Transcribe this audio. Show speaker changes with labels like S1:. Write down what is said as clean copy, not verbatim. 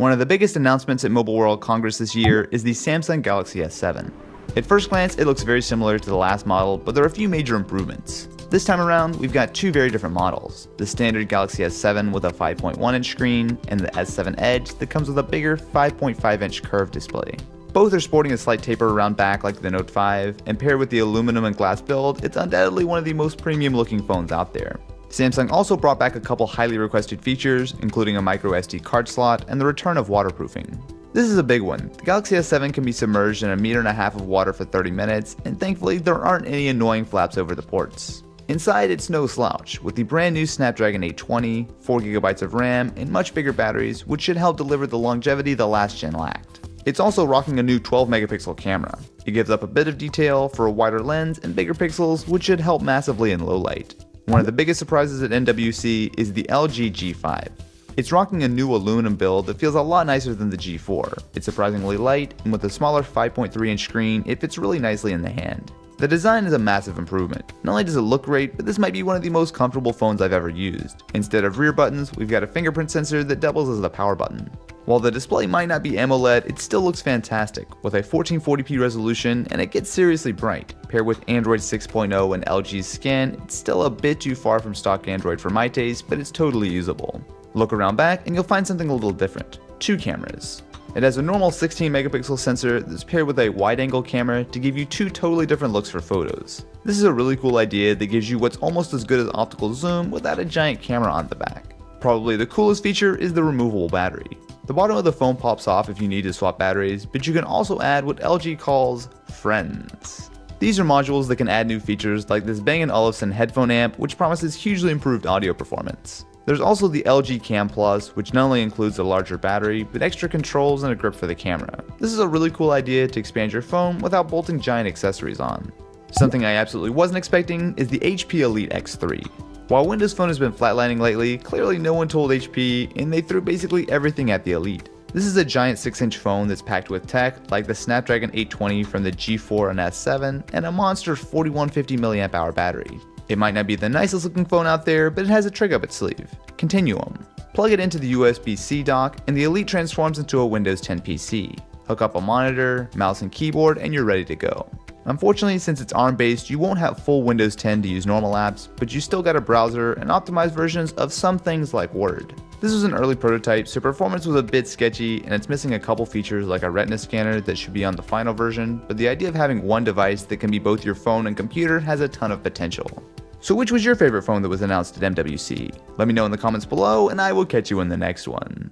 S1: One of the biggest announcements at Mobile World Congress this year is the Samsung Galaxy S7. At first glance, it looks very similar to the last model, but there are a few major improvements. This time around, we've got two very different models. The standard Galaxy S7 with a 5.1-inch screen, and the S7 Edge that comes with a bigger 5.5-inch curved display. Both are sporting a slight taper around back like the Note 5, and paired with the aluminum and glass build, it's undoubtedly one of the most premium looking phones out there. Samsung also brought back a couple highly requested features, including a micro SD card slot and the return of waterproofing. This is a big one. The Galaxy S7 can be submerged in 1.5 meters of water for 30 minutes, and thankfully there aren't any annoying flaps over the ports. Inside, it's no slouch, with the brand new Snapdragon 820, 4GB of RAM, and much bigger batteries, which should help deliver the longevity the last gen lacked. It's also rocking a new 12-megapixel camera. It gives up a bit of detail for a wider lens and bigger pixels, which should help massively in low light. One of the biggest surprises at MWC is the LG G5. It's rocking a new aluminum build that feels a lot nicer than the G4. It's surprisingly light, and with a smaller 5.3-inch screen, it fits really nicely in the hand. The design is a massive improvement. Not only does it look great, but this might be one of the most comfortable phones I've ever used. Instead of rear buttons, we've got a fingerprint sensor that doubles as the power button. While the display might not be AMOLED, it still looks fantastic, with a 1440p resolution, and it gets seriously bright. Paired with Android 6.0 and LG's Scan, it's still a bit too far from stock Android for my taste, but it's totally usable. Look around back and you'll find something a little different. Two cameras. It has a normal 16-megapixel sensor that's paired with a wide-angle camera to give you two totally different looks for photos. This is a really cool idea that gives you what's almost as good as optical zoom without a giant camera on the back. Probably the coolest feature is the removable battery. The bottom of the phone pops off if you need to swap batteries, but you can also add what LG calls friends. These are modules that can add new features like this Bang & Olufsen headphone amp, which promises hugely improved audio performance. There's also the LG Cam Plus, which not only includes a larger battery, but extra controls and a grip for the camera. This is a really cool idea to expand your phone without bolting giant accessories on. Something I absolutely wasn't expecting is the HP Elite X3. While Windows Phone has been flatlining lately, clearly no one told HP, and they threw basically everything at the Elite. This is a giant 6-inch phone that's packed with tech like the Snapdragon 820 from the G4 and S7, and a monster 4150 mAh battery. It might not be the nicest looking phone out there, but it has a trick up its sleeve: Continuum. Plug it into the USB-C dock, and the Elite transforms into a Windows 10 PC. Hook up a monitor, mouse and keyboard, and you're ready to go. Unfortunately, since it's ARM based, you won't have full Windows 10 to use normal apps, but you still got a browser and optimized versions of some things like Word. This was an early prototype, so performance was a bit sketchy, and it's missing a couple features like a retina scanner that should be on the final version, but the idea of having one device that can be both your phone and computer has a ton of potential. So which was your favorite phone that was announced at MWC? Let me know in the comments below, and I will catch you in the next one.